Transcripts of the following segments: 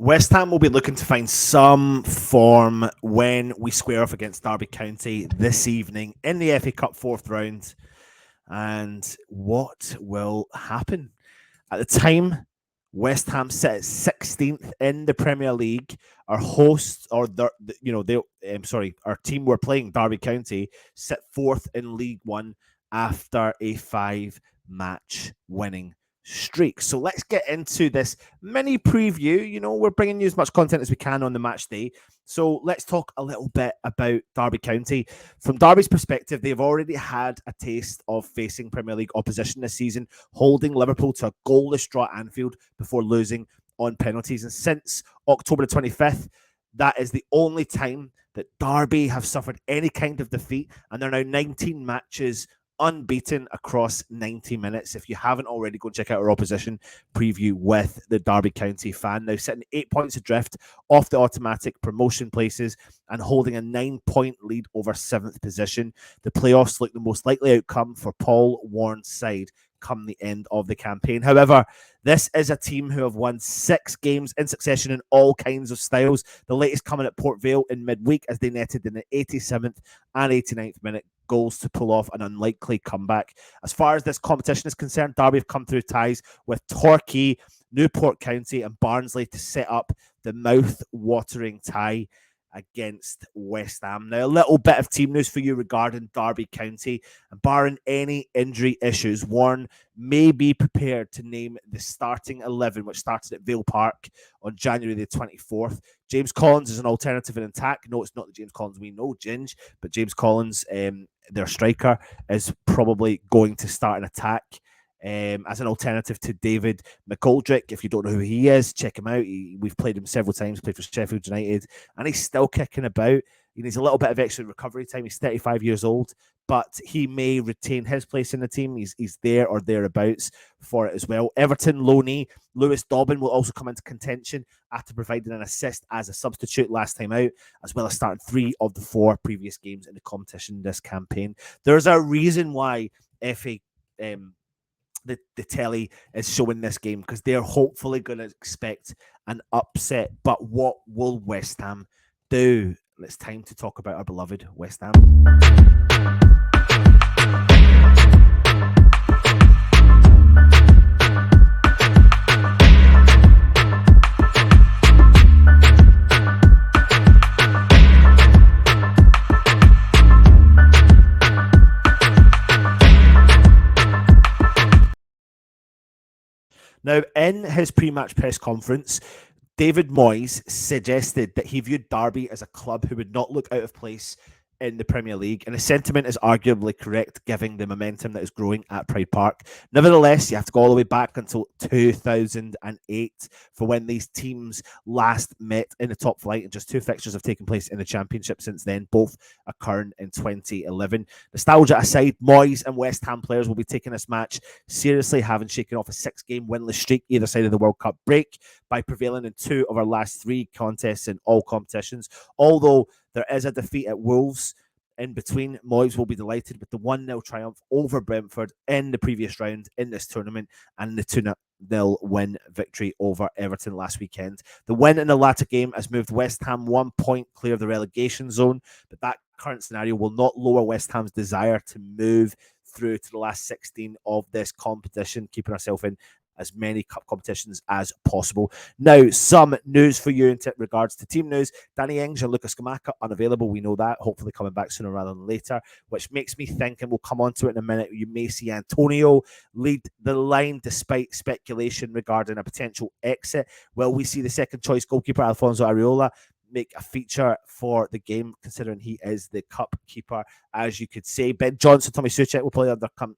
West Ham will be looking to find some form when we square off against Derby County this evening in the FA Cup fourth round. And what will happen? At the time, West Ham sit at 16th in the Premier League. Our hosts, or our team we're playing, Derby County, sit fourth in League One after a 5-match winning streak. So let's get into this mini preview. You know, we're bringing you as much content as we can on the match day. So let's talk a little bit about Derby County. From Derby's perspective, they've already had a taste of facing Premier League opposition this season, holding Liverpool to a goalless draw at Anfield before losing on penalties. And since October the 25th, that is the only time that Derby have suffered any kind of defeat, and they're now 19 matches unbeaten across 90 minutes. If you haven't already, go and check out our opposition preview with the Derby County fan. Now sitting 8 points adrift off the automatic promotion places and holding a 9-point lead over 7th position. The playoffs look the most likely outcome for Paul Warne's side come the end of the campaign. However, this is a team who have won 6 games in succession in all kinds of styles. The latest coming at Port Vale in midweek as they netted in the 87th and 89th minute goals to pull off an unlikely comeback. As far as this competition is concerned, Derby have come through ties with Torquay, Newport County and Barnsley to set up the mouth-watering tie against West Ham. Now, a little bit of team news for you regarding Derby County. And barring any injury issues, Warne may be prepared to name the starting 11, which started at Vale Park on January the 24th. James Collins is an alternative in attack. No, it's not the James Collins we know, Ginge, but James Collins, their striker, is probably going to start an attack as an alternative to David McGoldrick. If you don't know who he is, check him out. We've played him several times, played for Sheffield United, and he's still kicking about. He needs a little bit of extra recovery time. He's 35 years old, but he may retain his place in the team. He's there or thereabouts for it as well. Everton loanee Lewis Dobbin will also come into contention after providing an assist as a substitute last time out, as well as starting 3 of the 4 previous games in the competition this campaign. There's a reason why the telly is showing this game, because they're hopefully going to expect an upset. But what will West Ham do? It's time to talk about our beloved West Ham. Now, in his pre-match press conference, David Moyes suggested that he viewed Derby as a club who would not look out of place in the Premier League, and the sentiment is arguably correct given the momentum that is growing at Pride Park. Nevertheless, you have to go all the way back until 2008 for when these teams last met in the top flight, and just 2 fixtures have taken place in the Championship since then, both occurring in 2011. Nostalgia aside, Moyes and West Ham players will be taking this match seriously, having shaken off a 6-game winless streak either side of the World Cup break by prevailing in 2 of our last 3 contests in all competitions. Although there is a defeat at Wolves in between, Moyes will be delighted with the 1-0 triumph over Brentford in the previous round in this tournament and the 2-0 win victory over Everton last weekend. The win in the latter game has moved West Ham 1 point clear of the relegation zone, but that current scenario will not lower West Ham's desire to move through to the last 16 of this competition, keeping ourselves in as many cup competitions as possible. Now, some news for you in regards to team news. Danny Ings and Lucas Scamacca unavailable. We know that. Hopefully coming back sooner rather than later, which makes me think, and we'll come on to it in a minute, you may see Antonio lead the line despite speculation regarding a potential exit. Will we see the second choice goalkeeper, Alfonso Areola, make a feature for the game, considering he is the cup keeper, as you could say? Ben Johnson, Tommy Soucek will probably come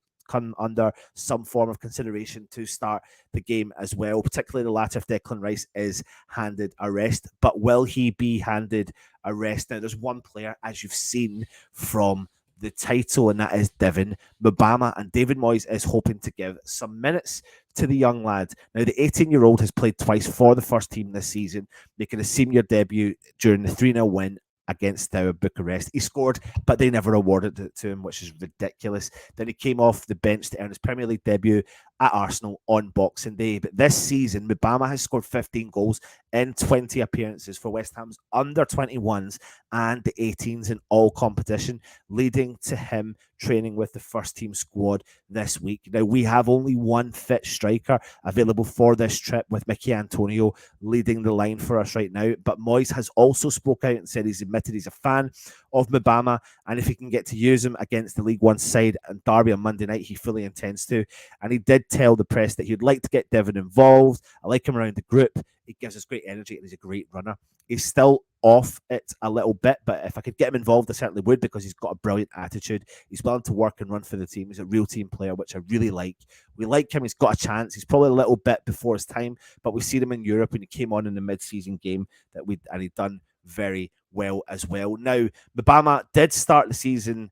under some form of consideration to start the game as well, particularly the latter if Declan Rice is handed a rest. But will he be handed a rest? Now, there's one player, as you've seen from the title, and that is Devin Mbama, and David Moyes is hoping to give some minutes to the young lad. Now, the 18-year-old has played twice for the first team this season, making a senior debut during the 3-0 win against Steaua Bucharest. He scored, but they never awarded it to him, which is ridiculous. Then he came off the bench to earn his Premier League debut at Arsenal on Boxing Day. But this season, Mbama has scored 15 goals in 20 appearances for West Ham's under 21s and the 18s in all competition, leading to him training with the first team squad this week. Now, we have only one fit striker available for this trip, with Mickey Antonio leading the line for us right now. But Moyes has also spoke out and said he's admitted he's a fan of Mbama, and if he can get to use him against the League One side and Derby on Monday night, he fully intends to. And he did tell the press that he'd like to get Devon involved. I like him around the group. He gives us great energy and he's a great runner. He's still off it a little bit, but if I could get him involved, I certainly would, because he's got a brilliant attitude. He's willing to work and run for the team. He's a real team player, which I really like. We like him. He's got a chance. He's probably a little bit before his time, but we've seen him in Europe when he came on in the mid-season game and he'd done very well as well. Now, Mbama did start the season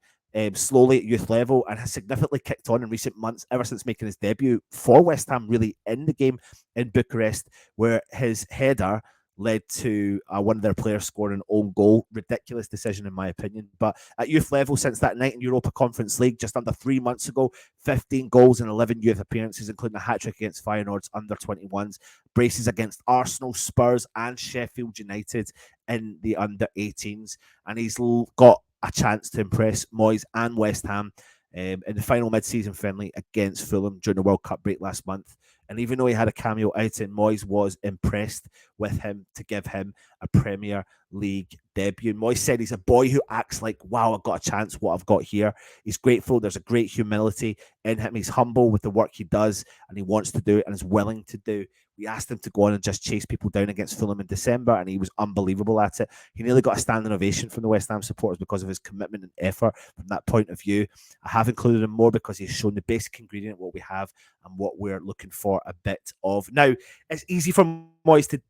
slowly at youth level and has significantly kicked on in recent months, ever since making his debut for West Ham, really in the game in Bucharest, where his header led to one of their players scoring an own goal. Ridiculous decision, in my opinion. But at youth level, since that night in Europa Conference League, just under 3 months ago, 15 goals and 11 youth appearances, including a hat-trick against Feyenoord's under 21s, braces against Arsenal, Spurs and Sheffield United in the under 18s. And he's got a chance to impress Moyes and West Ham in the final mid-season friendly against Fulham during the World Cup break last month. And even though he had a cameo outing, Moyes was impressed with him to give him a Premier League debut. Moyes said he's a boy who acts like, wow, I've got a chance, what I've got here. He's grateful. There's a great humility in him. He's humble with the work he does, and he wants to do it and is willing to do. We asked him to go on and just chase people down against Fulham in December, and he was unbelievable at it. He nearly got a standing ovation from the West Ham supporters because of his commitment and effort from that point of view. I have included him more because he's shown the basic ingredient of what we have and what we're looking for a bit of. Now, it's easy for Moyes to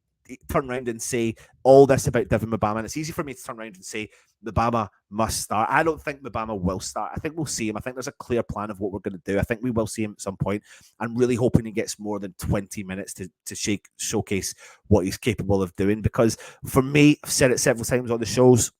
turn around and say all this about Devon Mbama, and it's easy for me to turn around and say Mbama must start. I don't think Mbama will start. I think we'll see him. I think there's a clear plan of what we're going to do. I think we will see him at some point. I'm really hoping he gets more than 20 minutes to showcase what he's capable of doing, because for me, I've said it several times on the shows,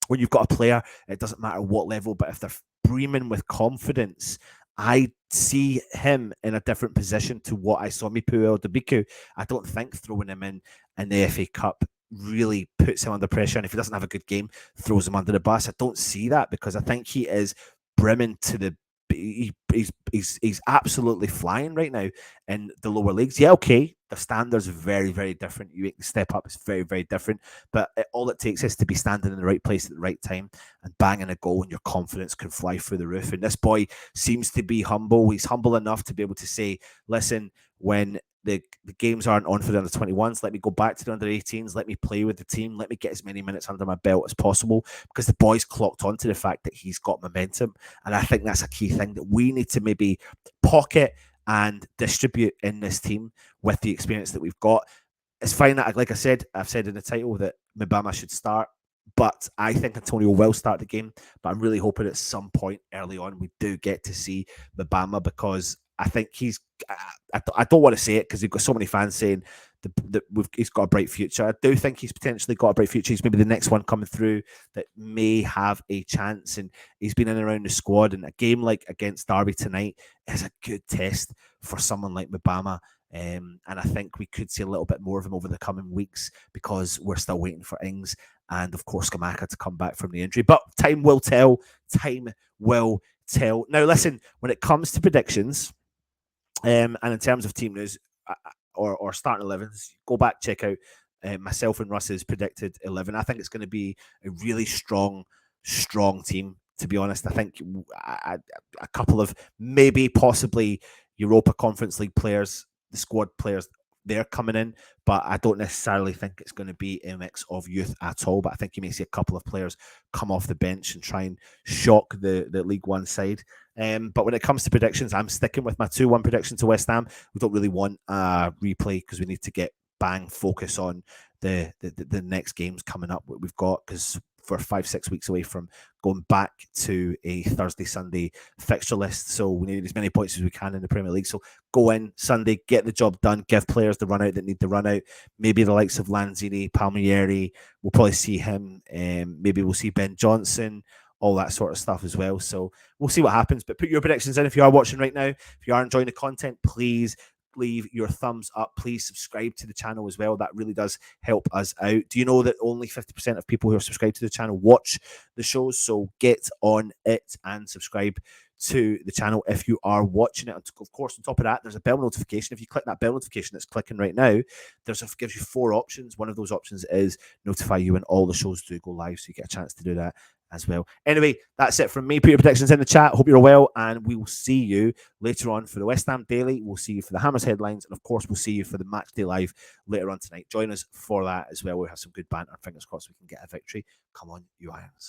when you've got a player, it doesn't matter what level, but if they're brimming with confidence, I see him in a different position to what I saw Mipuel Debiku. I don't think throwing him in the FA Cup really puts him under pressure, and if he doesn't have a good game, throws him under the bus. I don't see that, because I think he is brimming to the he's absolutely flying right now in the lower leagues. Yeah, okay, the standards are very, very different. You make the step up, it's very, very different. But all it takes is to be standing in the right place at the right time and banging a goal, and your confidence can fly through the roof. And this boy seems to be humble. He's humble enough to be able to say, listen, when the games aren't on for the under 21s, let me go back to the under 18s, let me play with the team, let me get as many minutes under my belt as possible, because the boy's clocked on to the fact that he's got momentum. And I think that's a key thing that we need to maybe pocket and distribute in this team with the experience that we've got. It's fine that, like I said, I've said in the title that Mbama should start, but I think Antonio will start the game. But I'm really hoping at some point early on we do get to see Mbama, because I think he's, I don't want to say it because we've got so many fans saying that he's got a bright future. I do think he's potentially got a bright future. He's maybe the next one coming through that may have a chance, and he's been in and around the squad. And a game like against Derby tonight is a good test for someone like Mbama. And I think we could see a little bit more of him over the coming weeks, because we're still waiting for Ings and, of course, Scamacca to come back from the injury. But time will tell. Time will tell. Now, listen, when it comes to predictions, and in terms of team news or starting 11s, go back, check out myself and Russ's predicted 11. I think it's going to be a really strong team, to be honest. I think a couple of maybe possibly Europa Conference League players, the squad players, they're coming in, but I don't necessarily think it's going to be a mix of youth at all. But I think you may see a couple of players come off the bench and try and shock the League One side. But when it comes to predictions, I'm sticking with my 2-1 prediction to West Ham. We don't really want a replay, because we need to get focus on the next games coming up, what we've got, because we're 5-6 weeks away from going back to a Thursday, Sunday fixture list. So we need as many points as we can in the Premier League. So go in Sunday, get the job done, give players the run out that need the run out. Maybe the likes of Lanzini, Palmieri, we'll probably see him. Maybe we'll see Ben Johnson all that sort of stuff as well. So we'll see what happens. But put your predictions in if you are watching right now. If you are enjoying the content, please leave your thumbs up. Please subscribe to the channel as well. That really does help us out. Do you know that only 50% of people who are subscribed to the channel watch the shows? So get on it and subscribe to the channel if you are watching it. And of course, on top of that, there's a bell notification. If you click that bell notification that's clicking right now, gives you 4 options. One of those options is notify you when all the shows do go live, so you get a chance to do that as well. Anyway, that's it from me. Put your predictions in the chat. Hope you're well, and we will see you later on for the West Ham Daily. We'll see you for the Hammers headlines, and of course, we'll see you for the Match Day Live later on tonight. Join us for that as well. We'll have some good banter. Fingers crossed we can get a victory. Come on, you Irons.